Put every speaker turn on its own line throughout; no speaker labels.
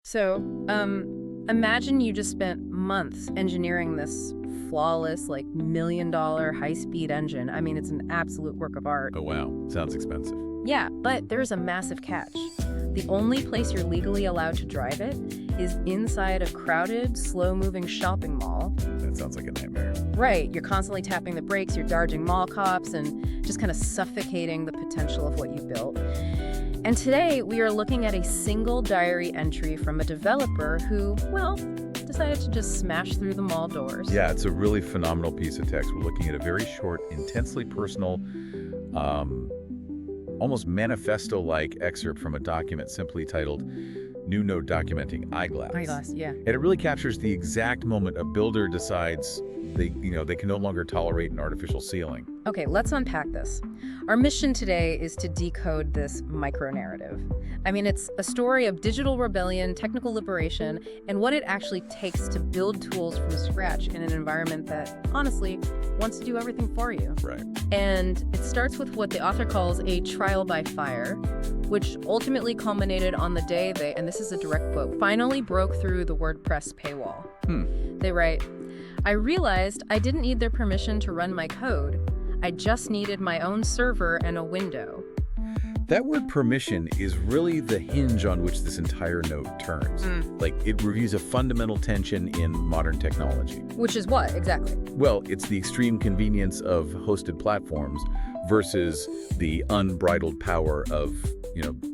So, imagine you just spent months engineering this flawless, like $1 million high-speed engine. I mean, it's an absolute work of art.
Oh, wow. Sounds expensive.
Yeah, but there's a massive catch. The only place you're legally allowed to drive it is inside a crowded, slow-moving shopping mall.
That sounds like a nightmare.
Right, you're constantly tapping the brakes, you're dodging mall cops, and just kind of suffocating the potential of what you built. And today, we are looking at a single diary entry from a developer who, well, decided to just smash through the mall doors.
Yeah, it's a really phenomenal piece of text. We're looking at a very short, intensely personal, almost manifesto-like excerpt from a document simply titled New Node Documenting Eyeglass.
Eyeglass, yeah.
And it really captures the exact moment a builder decides they can no longer tolerate an artificial ceiling.
Okay, let's unpack this. Our mission today is to decode this micro-narrative. I mean, it's a story of digital rebellion, technical liberation, and what it actually takes to build tools from scratch in an environment that, honestly, wants to do everything for you.
Right.
And it starts with what the author calls a trial by fire, which ultimately culminated on the day they, and this is a direct quote, finally broke through the WordPress paywall. They write, "I realized I didn't need their permission to run my code. I just needed my own server and a window."
That word permission is really the hinge on which this entire note turns. Like, it reviews a fundamental tension in modern technology.
Which is what, exactly?
Well, it's the extreme convenience of hosted platforms versus the unbridled power of,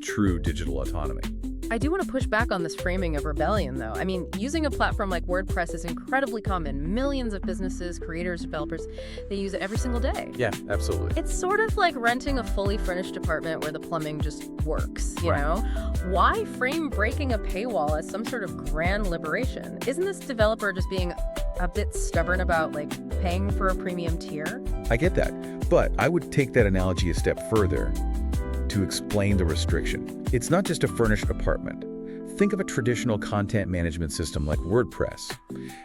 true digital autonomy.
I do want to push back on this framing of rebellion, though. I mean, using a platform like WordPress is incredibly common. Millions of businesses, creators, developers, they use it every single day.
Yeah, absolutely.
It's sort of like renting a fully furnished apartment where the plumbing just works, you know? Why frame breaking a paywall as some sort of grand liberation? Isn't this developer just being a bit stubborn about, paying for a premium tier?
I get that, but I would take that analogy a step further to explain the restriction. It's not just a furnished apartment. Think of a traditional content management system like WordPress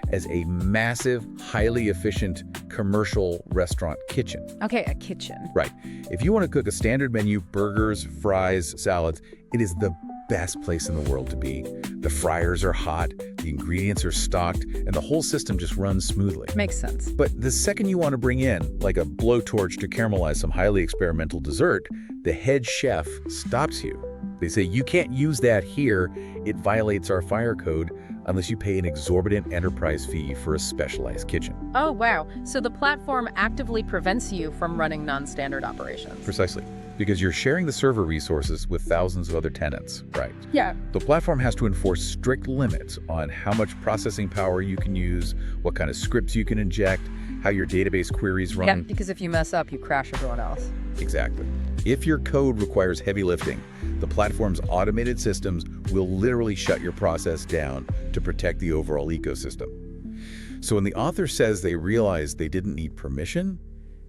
as a massive, highly efficient commercial restaurant kitchen.
Okay, a kitchen.
Right. If you want to cook a standard menu, burgers, fries, salads, it is the best place in the world to be. The fryers are hot, the ingredients are stocked, and the whole system just runs smoothly.
Makes sense.
But the second you want to bring in, like a blowtorch to caramelize some highly experimental dessert, the head chef stops you. They say, you can't use that here. It violates our fire code unless you pay an exorbitant enterprise fee for a specialized kitchen.
Oh, wow. So the platform actively prevents you from running non-standard operations.
Precisely. Because you're sharing the server resources with thousands of other tenants, right?
Yeah.
The platform has to enforce strict limits on how much processing power you can use, what kind of scripts you can inject, how your database queries run.
Yeah, because if you mess up, you crash everyone else.
Exactly. If your code requires heavy lifting, the platform's automated systems will literally shut your process down to protect the overall ecosystem. So when the author says they realized they didn't need permission,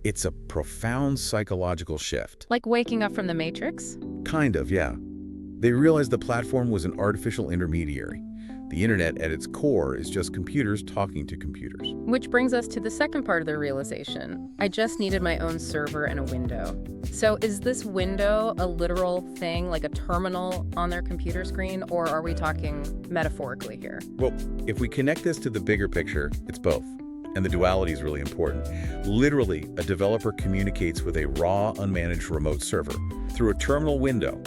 it's a profound psychological shift.
Like waking up from the Matrix?
Kind of, yeah. They realized the platform was an artificial intermediary. The internet at its core is just computers talking to computers.
Which brings us to the second part of the realization. I just needed my own server and a window. So is this window a literal thing, like a terminal on their computer screen, or are we talking metaphorically here?
Well, if we connect this to the bigger picture, it's both. And the duality is really important. Literally, a developer communicates with a raw, unmanaged remote server through a terminal window.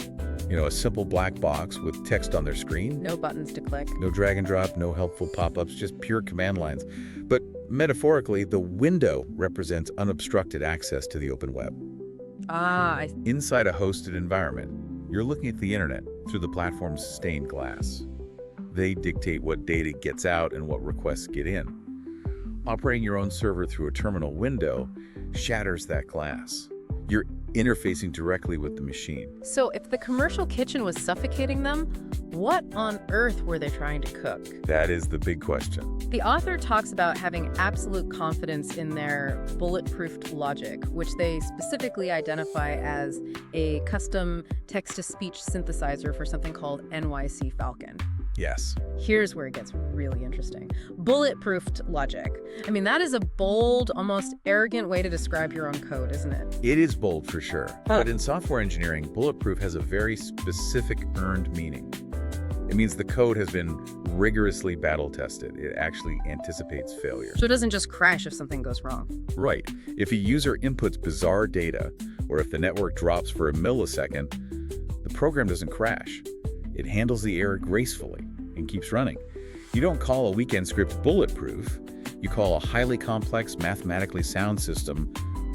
A simple black box with text on their screen.
No buttons to click.
No drag and drop, no helpful pop-ups, just pure command lines. But metaphorically, the window represents unobstructed access to the open web. Inside a hosted environment, you're looking at the internet through the platform's stained glass. They dictate what data gets out and what requests get in. Operating your own server through a terminal window shatters that glass. You're interfacing directly with the machine.
So if the commercial kitchen was suffocating them, what on earth were they trying to cook?
That is the big question.
The author talks about having absolute confidence in their bulletproofed logic, which they specifically identify as a custom text-to-speech synthesizer for something called NYC Falcon.
Yes.
Here's where it gets really interesting. Bulletproofed logic. I mean, that is a bold, almost arrogant way to describe your own code, isn't it?
It is bold for sure. But in software engineering, bulletproof has a very specific earned meaning. It means the code has been rigorously battle-tested. It actually anticipates failure.
So it doesn't just crash if something goes wrong.
Right. If a user inputs bizarre data, or if the network drops for a millisecond, the program doesn't crash. It handles the error gracefully and keeps running. You don't call a weekend script bulletproof. You call a highly complex, mathematically sound system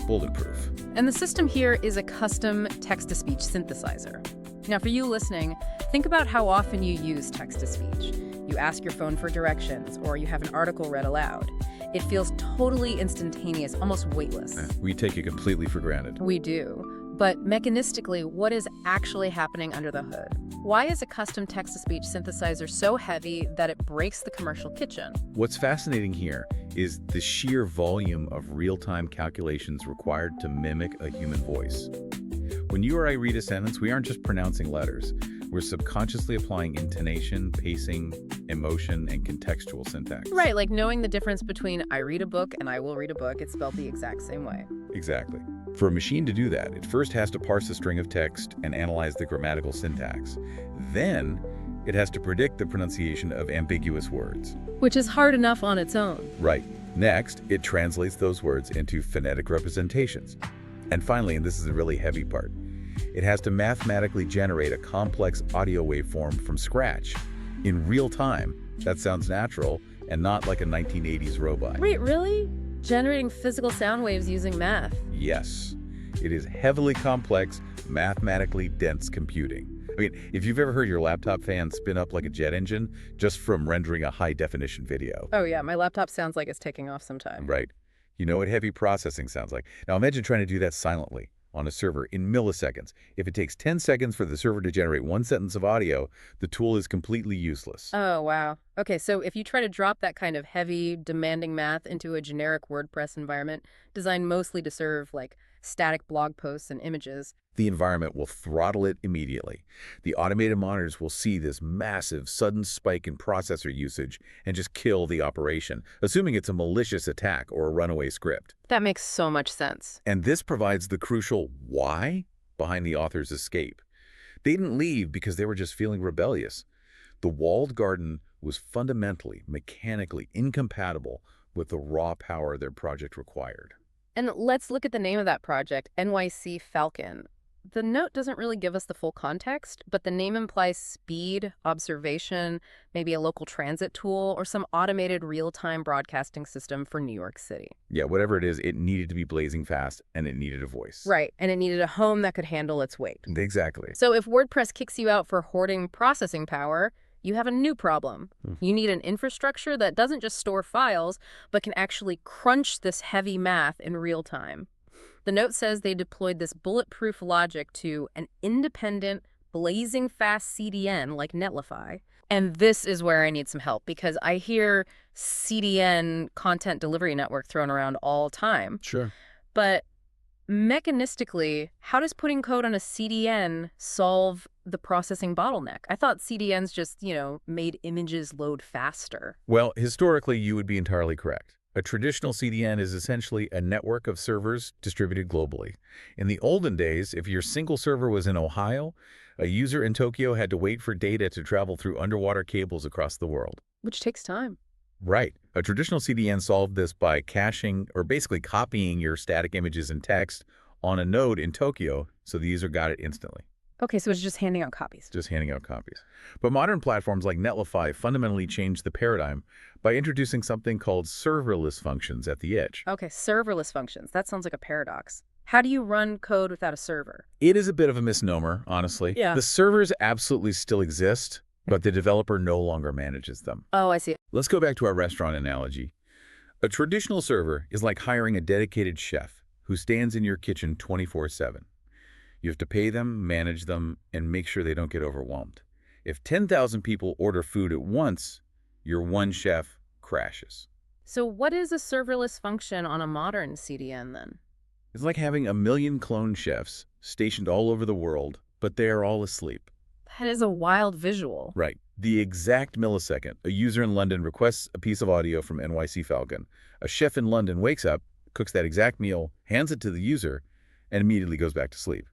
bulletproof.
And the system here is a custom text-to-speech synthesizer. Now, for you listening, think about how often you use text-to-speech. You ask your phone for directions, or you have an article read aloud. It feels totally instantaneous, almost weightless.
We take it completely for granted.
We do. But mechanistically, what is actually happening under the hood? Why is a custom text-to-speech synthesizer so heavy that it breaks the commercial kitchen?
What's fascinating here is the sheer volume of real-time calculations required to mimic a human voice. When you or I read a sentence, we aren't just pronouncing letters. We're subconsciously applying intonation, pacing, emotion, and contextual syntax.
Right, like knowing the difference between I read a book and I will read a book, it's spelled the exact same way.
Exactly. For a machine to do that, it first has to parse a string of text and analyze the grammatical syntax. Then, it has to predict the pronunciation of ambiguous words.
Which is hard enough on its own.
Right. Next, it translates those words into phonetic representations. And finally, and this is the really heavy part, it has to mathematically generate a complex audio waveform from scratch in real time that sounds natural and not like a 1980s robot.
Wait, really? Generating physical sound waves using math?
Yes. It is heavily complex, mathematically dense computing. I mean, if you've ever heard your laptop fan spin up like a jet engine just from rendering a high-definition video.
Oh yeah, my laptop sounds like it's taking off sometime.
Right. You know what heavy processing sounds like. Now imagine trying to do that silently on a server in milliseconds. If it takes 10 seconds for the server to generate one sentence of audio, the tool is completely useless.
Oh, wow. Okay, so if you try to drop that kind of heavy, demanding math into a generic WordPress environment designed mostly to serve, like, static blog posts and images,
the environment will throttle it immediately. The automated monitors will see this massive, sudden spike in processor usage and just kill the operation, assuming it's a malicious attack or a runaway script.
That makes so much sense.
And this provides the crucial why behind the author's escape. They didn't leave because they were just feeling rebellious. The walled garden was fundamentally, mechanically incompatible with the raw power their project required.
And let's look at the name of that project, NYC Falcon. The note doesn't really give us the full context, but the name implies speed, observation, maybe a local transit tool, or some automated real-time broadcasting system for New York City.
Yeah, whatever it is, it needed to be blazing fast, and it needed a voice.
Right, and it needed a home that could handle its weight.
Exactly.
So if WordPress kicks you out for hoarding processing power, you have a new problem. You need an infrastructure that doesn't just store files, but can actually crunch this heavy math in real time. The note says they deployed this bulletproof logic to an independent, blazing fast CDN like Netlify. And this is where I need some help, because I hear CDN, content delivery network, thrown around all the time.
Sure.
But mechanistically, how does putting code on a CDN solve the processing bottleneck? I thought CDNs just, made images load faster.
Well, historically, you would be entirely correct. A traditional CDN is essentially a network of servers distributed globally. In the olden days, if your single server was in Ohio, a user in Tokyo had to wait for data to travel through underwater cables across the world.
Which takes time.
Right. A traditional CDN solved this by caching, or basically copying your static images and text on a node in Tokyo so the user got it instantly.
Okay, so it's just handing out copies.
Just handing out copies. But modern platforms like Netlify fundamentally changed the paradigm by introducing something called serverless functions at the edge.
Okay, serverless functions. That sounds like a paradox. How do you run code without a server?
It is a bit of a misnomer, honestly.
Yeah.
The servers absolutely still exist, but the developer no longer manages them.
Oh, I see.
Let's go back to our restaurant analogy. A traditional server is like hiring a dedicated chef who stands in your kitchen 24/7. You have to pay them, manage them, and make sure they don't get overwhelmed. If 10,000 people order food at once, your one chef crashes.
So what is a serverless function on a modern CDN then?
It's like having a million clone chefs stationed all over the world, but they are all asleep.
That is a wild visual.
Right. The exact millisecond a user in London requests a piece of audio from NYC Falcon, a chef in London wakes up, cooks that exact meal, hands it to the user, and immediately goes back to sleep.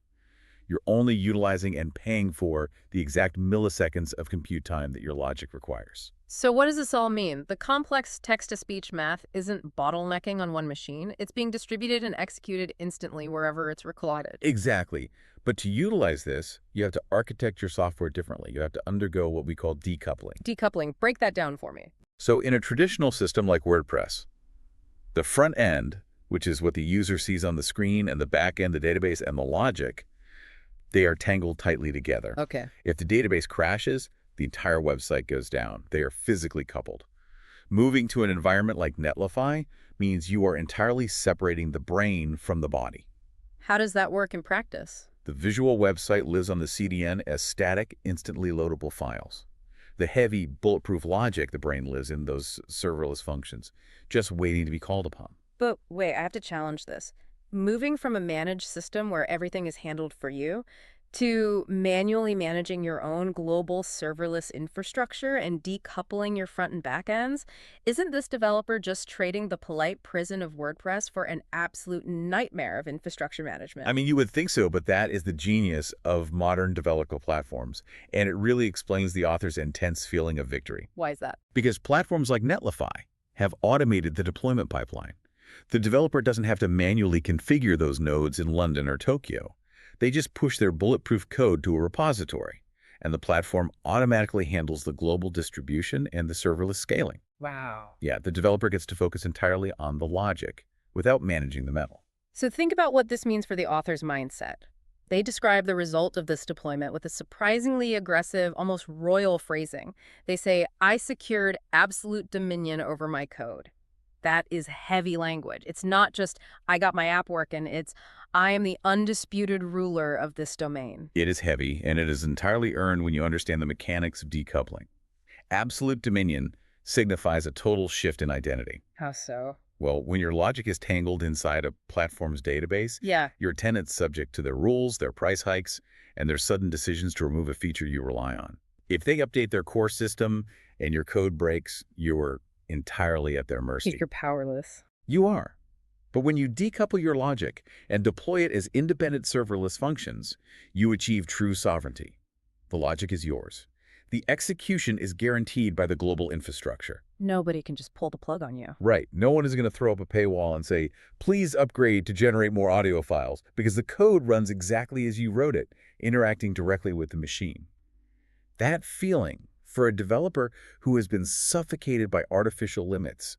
You're only utilizing and paying for the exact milliseconds of compute time that your logic requires.
So what does this all mean? The complex text-to-speech math isn't bottlenecking on one machine. It's being distributed and executed instantly wherever it's recorded.
Exactly. But to utilize this, you have to architect your software differently. You have to undergo what we call decoupling.
Decoupling. Break that down for me.
So in a traditional system like WordPress, the front end, which is what the user sees on the screen, and the back end, the database, and the logic, they are tangled tightly together.
Okay.
If the database crashes, the entire website goes down. They are physically coupled. Moving to an environment like Netlify means you are entirely separating the brain from the body.
How does that work in practice?
The visual website lives on the CDN as static, instantly loadable files. The heavy, bulletproof logic the brain lives in those serverless functions, just waiting to be called upon.
But wait, I have to challenge this. Moving from a managed system where everything is handled for you to manually managing your own global serverless infrastructure and decoupling your front and back ends, isn't this developer just trading the polite prison of WordPress for an absolute nightmare of infrastructure management?
I mean, you would think so, but that is the genius of modern developer platforms, and it really explains the author's intense feeling of victory.
Why is that?
Because platforms like Netlify have automated the deployment pipeline. The developer doesn't have to manually configure those nodes in London or Tokyo. They just push their bulletproof code to a repository, and the platform automatically handles the global distribution and the serverless scaling.
Wow.
Yeah, the developer gets to focus entirely on the logic without managing the metal.
So think about what this means for the author's mindset. They describe the result of this deployment with a surprisingly aggressive, almost royal phrasing. They say, "I secured absolute dominion over my code." That is heavy language. It's not just, "I got my app working." It's, "I am the undisputed ruler of this domain."
It is heavy, and it is entirely earned when you understand the mechanics of decoupling. Absolute dominion signifies a total shift in identity.
How so?
Well, when your logic is tangled inside a platform's database,
Yeah.
your tenant's subject to their rules, their price hikes, and their sudden decisions to remove a feature you rely on. If they update their core system and your code breaks, you're entirely at their mercy.
You're powerless.
You are. But when you decouple your logic and deploy it as independent serverless functions, you achieve true sovereignty. The logic is yours. The execution is guaranteed by the global infrastructure.
Nobody can just pull the plug on you.
Right. No one is going to throw up a paywall and say, "Please upgrade to generate more audio files," because the code runs exactly as you wrote it, interacting directly with the machine. That feeling, for a developer who has been suffocated by artificial limits,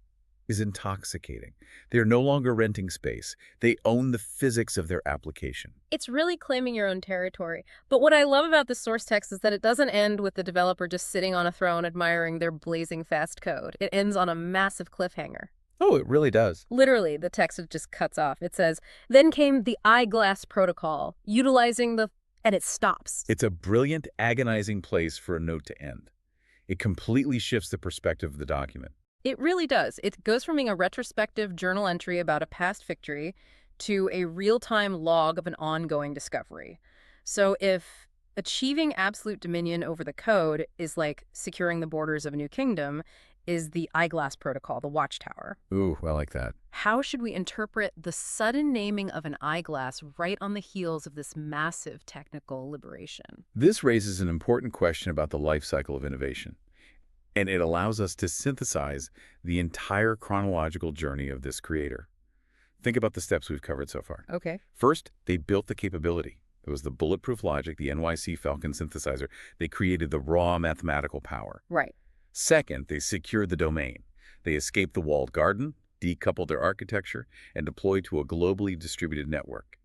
is intoxicating. They're no longer renting space. They own the physics of their application.
It's really claiming your own territory. But what I love about the source text is that it doesn't end with the developer just sitting on a throne admiring their blazing fast code. It ends on a massive cliffhanger.
Oh, it really does.
Literally, the text just cuts off. It says, "Then came the eyeglass protocol, utilizing the..." and it stops.
It's a brilliant, agonizing place for a note to end. It completely shifts the perspective of the document.
It really does. It goes from being a retrospective journal entry about a past victory to a real-time log of an ongoing discovery. So if achieving absolute dominion over the code is like securing the borders of a new kingdom, is the eyeglass protocol, the watchtower.
Ooh, I like that.
How should we interpret the sudden naming of an eyeglass right on the heels of this massive technical liberation?
This raises an important question about the life cycle of innovation, and it allows us to synthesize the entire chronological journey of this creator. Think about the steps we've covered so far.
Okay.
First, they built the capability. It was the bulletproof logic, the NYC Falcon synthesizer. They created the raw mathematical power.
Right.
Second, they secured the domain. They escaped the walled garden, decoupled their architecture, and deployed to a globally distributed network.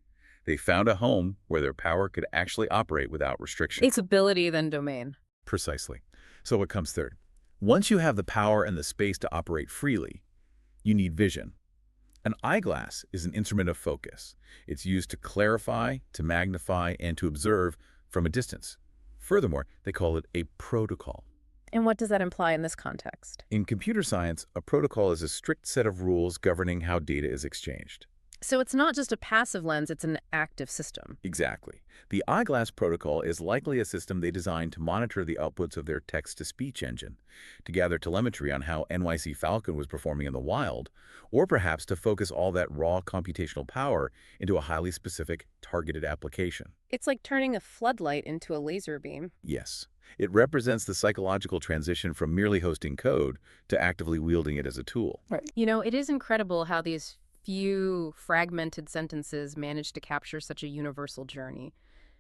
They found a home where their power could actually operate without restriction.
It's ability, then domain.
Precisely. So what comes third? Once you have the power and the space to operate freely, you need vision. An eyeglass is an instrument of focus. It's used to clarify, to magnify, and to observe from a distance. Furthermore, they call it a protocol.
And what does that imply in this context?
In computer science, a protocol is a strict set of rules governing how data is exchanged.
So it's not just a passive lens, it's an active system.
Exactly. The Eyeglass protocol is likely a system they designed to monitor the outputs of their text-to-speech engine, to gather telemetry on how NYC Falcon was performing in the wild, or perhaps to focus all that raw computational power into a highly specific, targeted application.
It's like turning a floodlight into a laser beam.
Yes. It represents the psychological transition from merely hosting code to actively wielding it as a tool.
Right. You know, it is incredible how these few fragmented sentences manage to capture such a universal journey.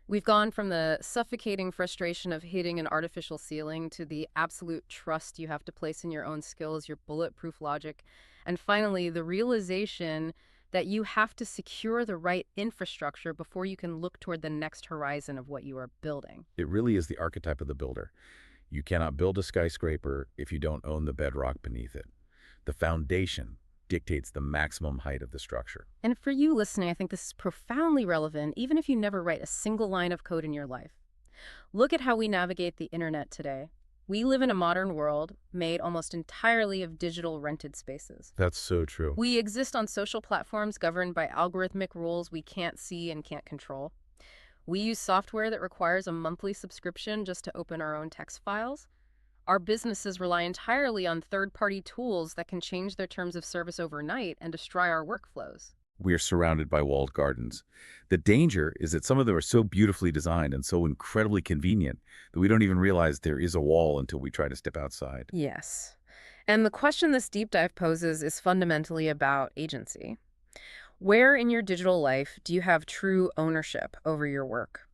We've gone from the suffocating frustration of hitting an artificial ceiling to the absolute trust you have to place in your own skills, your bulletproof logic, and finally the realization that you have to secure the right infrastructure before you can look toward the next horizon of what you are building.
It really is the archetype of the builder. You cannot build a skyscraper if you don't own the bedrock beneath it. The foundation dictates the maximum height of the structure.
And for you listening, I think this is profoundly relevant, even if you never write a single line of code in your life. Look at how we navigate the internet today. We live in a modern world made almost entirely of digital rented spaces.
That's so true.
We exist on social platforms governed by algorithmic rules we can't see and can't control. We use software that requires a monthly subscription just to open our own text files. Our businesses rely entirely on third-party tools that can change their terms of service overnight and destroy our workflows.
We are surrounded by walled gardens. The danger is that some of them are so beautifully designed and so incredibly convenient that we don't even realize there is a wall until we try to step outside.
Yes. And the question this deep dive poses is fundamentally about agency. Where in your digital life do you have true ownership over your work?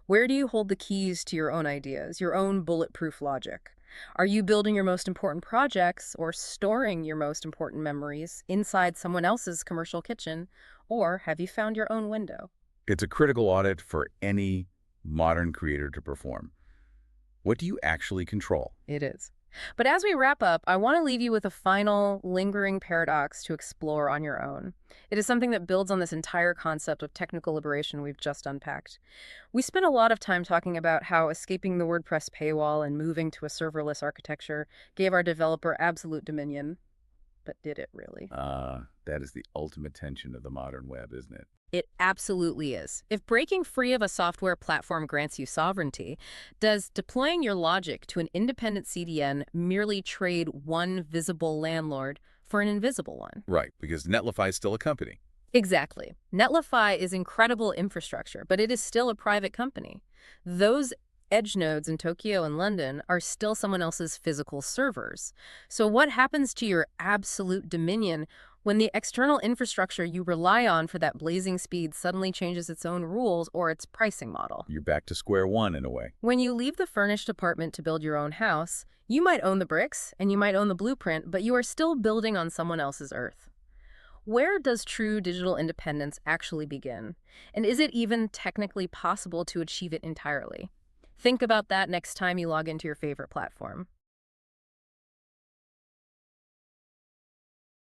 Where do you hold the keys to your own ideas, your own bulletproof logic? Are you building your most important projects or storing your most important memories inside someone else's commercial kitchen, or have you found your own window?
It's a critical audit for any modern creator to perform. What do you actually control?
It is. But as we wrap up, I want to leave you with a final, lingering paradox to explore on your own. It is something that builds on this entire concept of technical liberation we've just unpacked. We spent a lot of time talking about how escaping the WordPress paywall and moving to a serverless architecture gave our developer absolute dominion. But did it really?
That is the ultimate tension of the modern web, isn't it?
It absolutely is. If breaking free of a software platform grants you sovereignty, does deploying your logic to an independent CDN merely trade one visible landlord for an invisible one?
Right, because Netlify is still a company.
Exactly. Netlify is incredible infrastructure, but it is still a private company. Those edge nodes in Tokyo and London are still someone else's physical servers. So what happens to your absolute dominion when the external infrastructure you rely on for that blazing speed suddenly changes its own rules or its pricing model?
You're back to square one in a way.
When you leave the furnished apartment to build your own house, you might own the bricks and you might own the blueprint, but you are still building on someone else's earth. Where does true digital independence actually begin? And is it even technically possible to achieve it entirely? Think about that next time you log into your favorite platform.